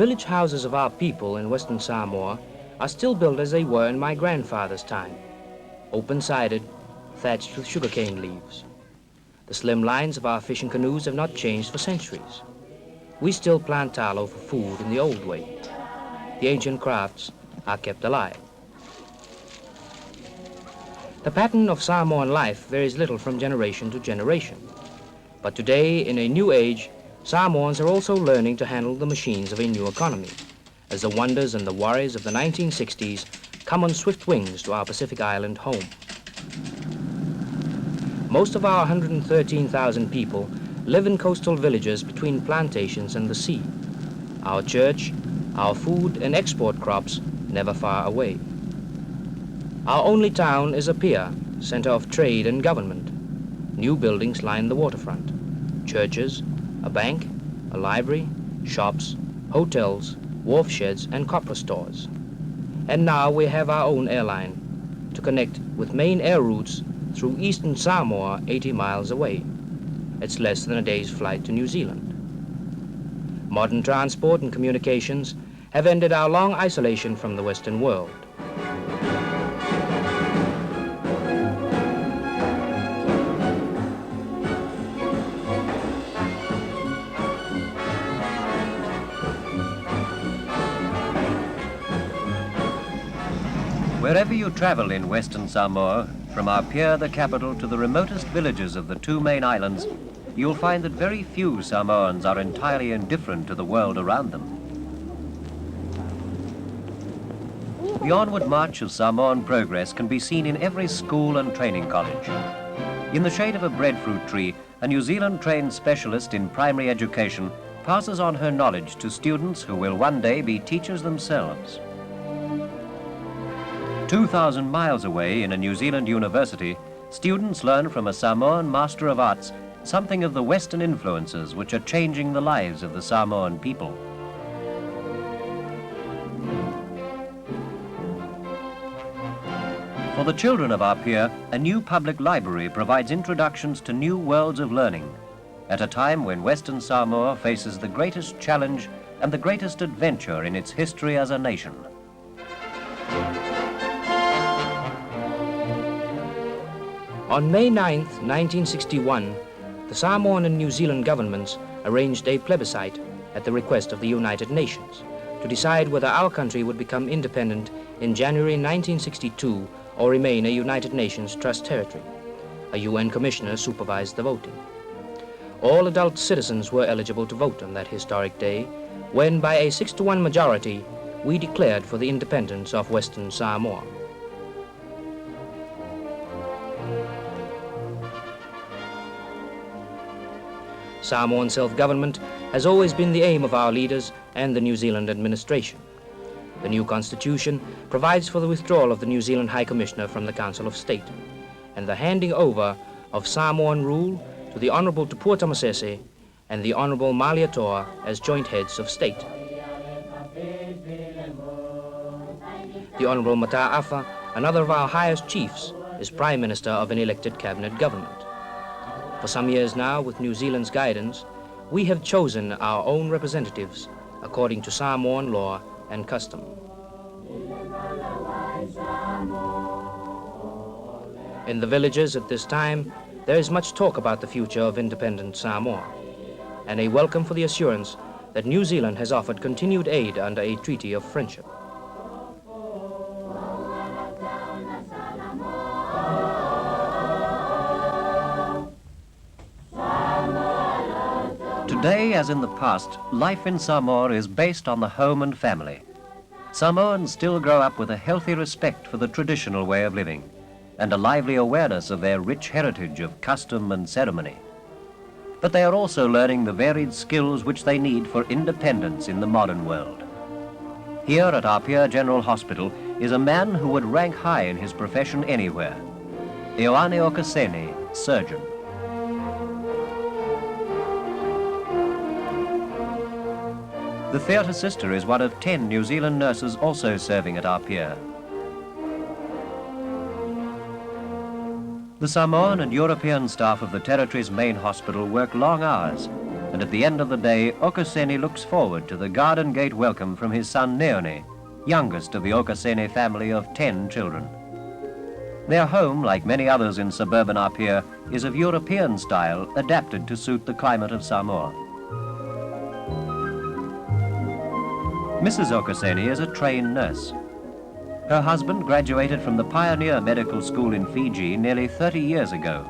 village houses of our people in Western Samoa are still built as they were in my grandfather's time, open-sided, thatched with sugarcane leaves. The slim lines of our fishing canoes have not changed for centuries. We still plant tallow for food in the old way. The ancient crafts are kept alive. The pattern of Samoan life varies little from generation to generation. But today, in a new age, Samoans are also learning to handle the machines of a new economy, as the wonders and the worries of the 1960s come on swift wings to our Pacific Island home. Most of our 113,000 people live in coastal villages between plantations and the sea. Our church, our food and export crops never far away. Our only town is Apia, center of trade and government. New buildings line the waterfront. Churches, a bank, a library, shops, hotels, wharf sheds and copra stores. And now we have our own airline to connect with main air routes through eastern Samoa 80 miles away. It's less than a day's flight to New Zealand. Modern transport and communications have ended our long isolation from the Western world. Wherever you travel in Western Samoa, from Apia, the capital, to the remotest villages of the two main islands, you'll find that very few Samoans are entirely indifferent to the world around them. The onward march of Samoan progress can be seen in every school and training college. In the shade of a breadfruit tree, a New Zealand-trained specialist in primary education passes on her knowledge to students who will one day be teachers themselves. 2,000 miles away in a New Zealand university, students learn from a Samoan Master of Arts something of the Western influences which are changing the lives of the Samoan people. For the children of Apia, a new public library provides introductions to new worlds of learning, at a time when Western Samoa faces the greatest challenge and the greatest adventure in its history as a nation. On May 9, 1961, the Samoan and New Zealand governments arranged a plebiscite at the request of the United Nations to decide whether our country would become independent in January 1962 or remain a United Nations Trust territory. A UN commissioner supervised the voting. All adult citizens were eligible to vote on that historic day when, by a 6-to-1 majority, we declared for the independence of Western Samoa. Samoan self-government has always been the aim of our leaders and the New Zealand administration. The new constitution provides for the withdrawal of the New Zealand High Commissioner from the Council of State and the handing over of Samoan rule to the Honourable Tupua Tamasese and the Honourable Maliatoa as joint heads of state. The Honourable Mata'afa, another of our highest chiefs, is Prime Minister of an elected cabinet government. For some years now, with New Zealand's guidance, we have chosen our own representatives according to Samoan law and custom. In the villages at this time, there is much talk about the future of independent Samoa, and a welcome for the assurance that New Zealand has offered continued aid under a treaty of friendship. Today, as in the past, life in Samoa is based on the home and family. Samoans still grow up with a healthy respect for the traditional way of living and a lively awareness of their rich heritage of custom and ceremony. But they are also learning the varied skills which they need for independence in the modern world. Here at Apia General Hospital is a man who would rank high in his profession anywhere, Ioane Okasene, surgeon. The theatre sister is one of 10 New Zealand nurses also serving at Apia. The Samoan and European staff of the territory's main hospital work long hours, and at the end of the day, Okoseni looks forward to the garden gate welcome from his son Neone, youngest of the Okoseni family of 10 children. Their home, like many others in suburban Apia, is of European style, adapted to suit the climate of Samoa. Mrs. Okoseni is a trained nurse. Her husband graduated from the Pioneer Medical School in Fiji nearly 30 years ago.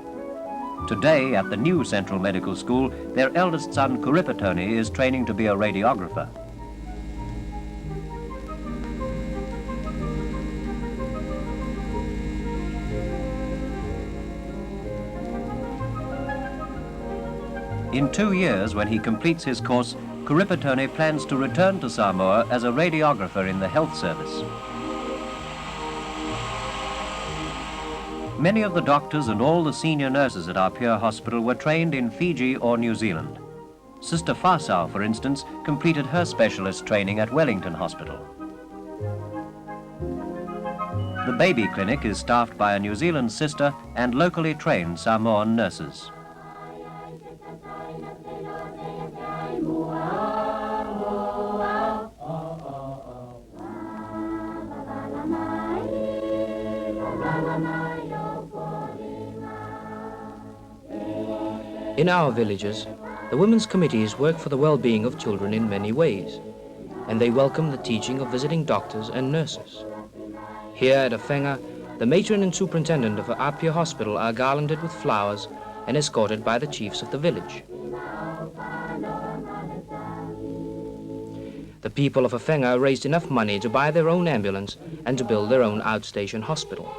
Today, at the new Central Medical School, their eldest son, Kuripatoni, is training to be a radiographer. In 2 years, when he completes his course, Kuripatoni plans to return to Samoa as a radiographer in the health service. Many of the doctors and all the senior nurses at Apia Hospital were trained in Fiji or New Zealand. Sister Fasau, for instance, completed her specialist training at Wellington Hospital. The baby clinic is staffed by a New Zealand sister and locally trained Samoan nurses. In our villages, the women's committees work for the well-being of children in many ways, and they welcome the teaching of visiting doctors and nurses. Here at Afenga, the matron and superintendent of Apia Hospital are garlanded with flowers and escorted by the chiefs of the village. The people of Afenga raised enough money to buy their own ambulance and to build their own outstation hospital.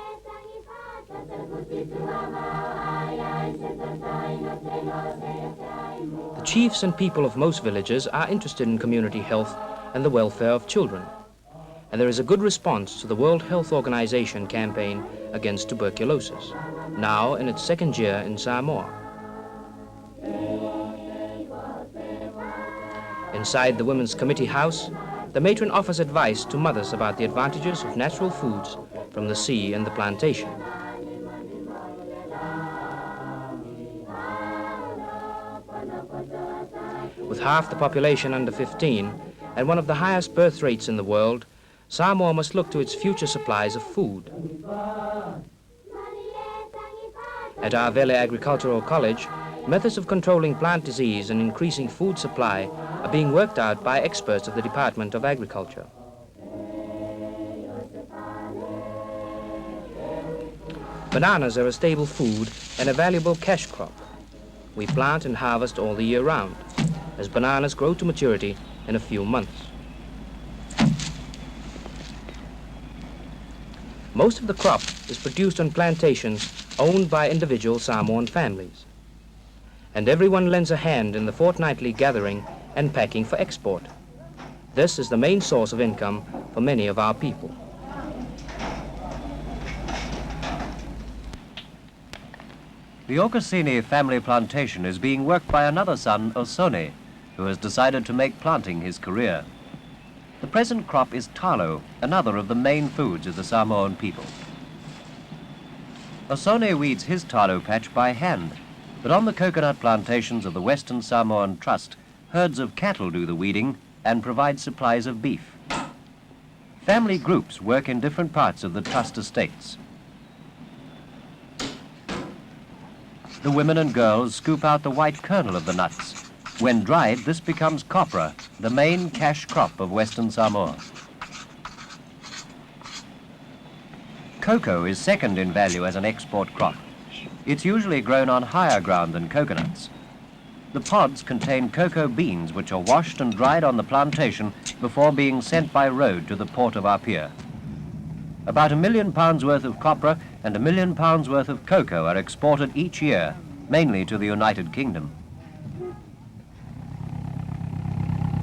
The chiefs and people of most villages are interested in community health and the welfare of children, and there is a good response to the World Health Organization campaign against tuberculosis, now in its 2nd year in Samoa. Inside the Women's Committee House, the matron offers advice to mothers about the advantages of natural foods from the sea and the plantation. With half the population under 15 and one of the highest birth rates in the world, Samoa must look to its future supplies of food. At our Vele Agricultural College, methods of controlling plant disease and increasing food supply are being worked out by experts of the Department of Agriculture. Bananas are a stable food and a valuable cash crop. We plant and harvest all the year round, as bananas grow to maturity in a few months. Most of the crop is produced on plantations owned by individual Samoan families, and everyone lends a hand in the fortnightly gathering and packing for export. This is the main source of income for many of our people. The Okoseni family plantation is being worked by another son, Osone, who has decided to make planting his career. The present crop is talo, another of the main foods of the Samoan people. Osone weeds his talo patch by hand, but on the coconut plantations of the Western Samoan Trust, herds of cattle do the weeding and provide supplies of beef. Family groups work in different parts of the Trust estates. The women and girls scoop out the white kernel of the nuts. When dried, this becomes copra, the main cash crop of Western Samoa. Cocoa is second in value as an export crop. It's usually grown on higher ground than coconuts. The pods contain cocoa beans which are washed and dried on the plantation before being sent by road to the port of Apia. About £1 million worth of copra and £1 million worth of cocoa are exported each year, mainly to the United Kingdom.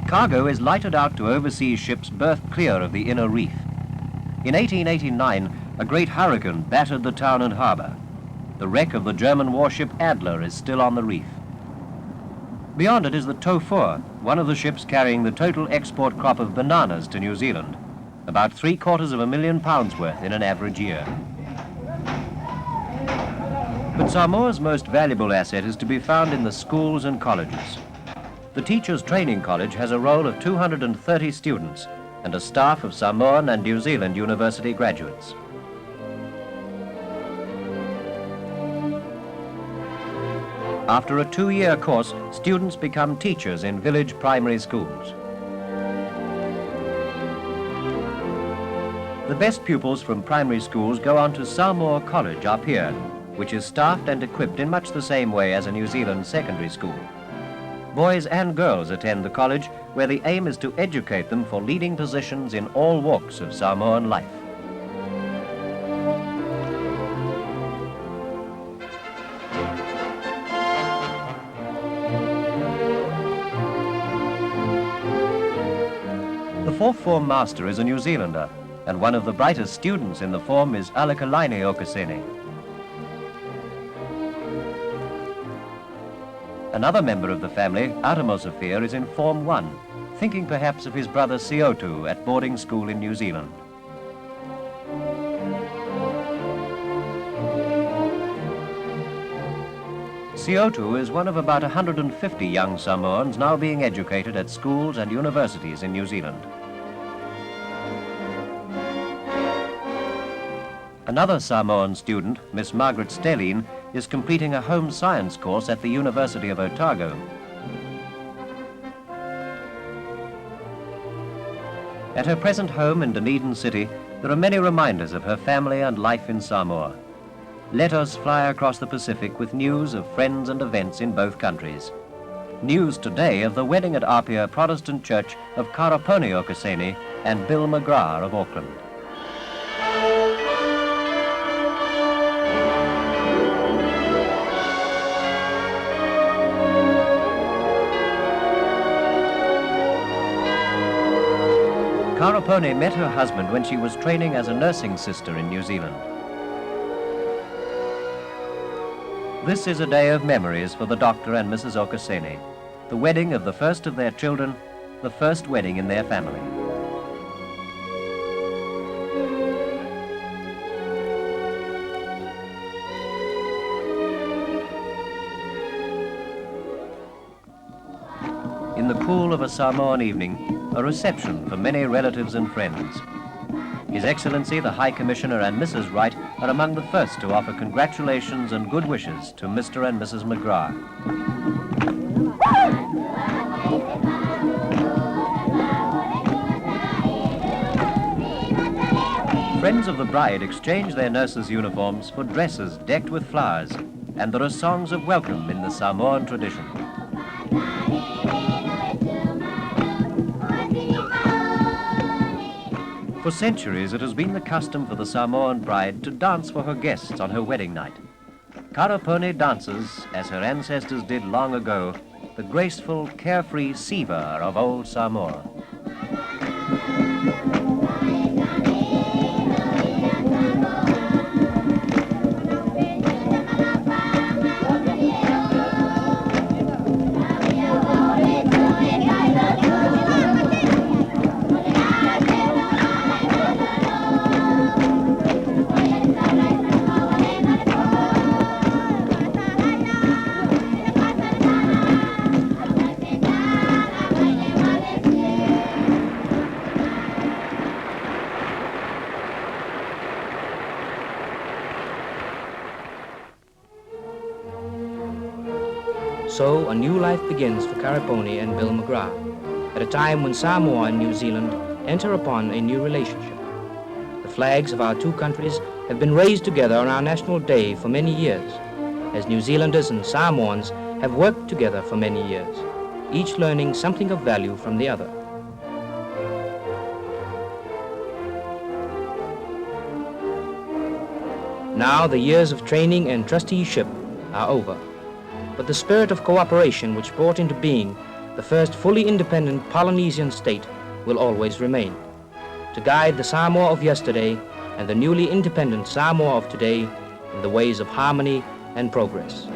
Cargo is lighted out to overseas ships berthed clear of the inner reef. In 1889, a great hurricane battered the town and harbour. The wreck of the German warship Adler is still on the reef. Beyond it is the Tofua, one of the ships carrying the total export crop of bananas to New Zealand, about £750,000 worth in an average year. But Samoa's most valuable asset is to be found in the schools and colleges. The Teachers Training College has a roll of 230 students and a staff of Samoan and New Zealand university graduates. After a 2-year course, students become teachers in village primary schools. The best pupils from primary schools go on to Samoa College up here, which is staffed and equipped in much the same way as a New Zealand secondary school. Boys and girls attend the college, where the aim is to educate them for leading positions in all walks of Samoan life. The fourth form master is a New Zealander, and one of the brightest students in the form is Alekalaine Okasene. Another member of the family, Atamosafir, is in Form 1, thinking perhaps of his brother Siotu at boarding school in New Zealand. Siotu is one of about 150 young Samoans now being educated at schools and universities in New Zealand. Another Samoan student, Miss Margaret Stelline, is completing a home science course at the University of Otago. At her present home in Dunedin City, there are many reminders of her family and life in Samoa. Letters fly across the Pacific with news of friends and events in both countries. News today of the wedding at Apia Protestant Church of Karaponi Okasene and Bill McGrath of Auckland. Karaponi met her husband when she was training as a nursing sister in New Zealand. This is a day of memories for the doctor and Mrs. Okasene, the wedding of the first of their children, the first wedding in their family. In the cool of a Samoan evening, a reception for many relatives and friends. His Excellency the High Commissioner and Mrs. Wright are among the first to offer congratulations and good wishes to Mr. and Mrs. McGrath. Friends of the bride exchange their nurses' uniforms for dresses decked with flowers, and there are songs of welcome in the Samoan tradition. For centuries, it has been the custom for the Samoan bride to dance for her guests on her wedding night. Karaponi dances, as her ancestors did long ago, the graceful, carefree siva of old Samoa. So a new life begins for Karaponi and Bill McGrath, at a time when Samoa and New Zealand enter upon a new relationship. The flags of our two countries have been raised together on our National Day for many years, as New Zealanders and Samoans have worked together for many years, each learning something of value from the other. Now the years of training and trusteeship are over, but the spirit of cooperation which brought into being the first fully independent Polynesian state will always remain, to guide the Samoa of yesterday and the newly independent Samoa of today in the ways of harmony and progress.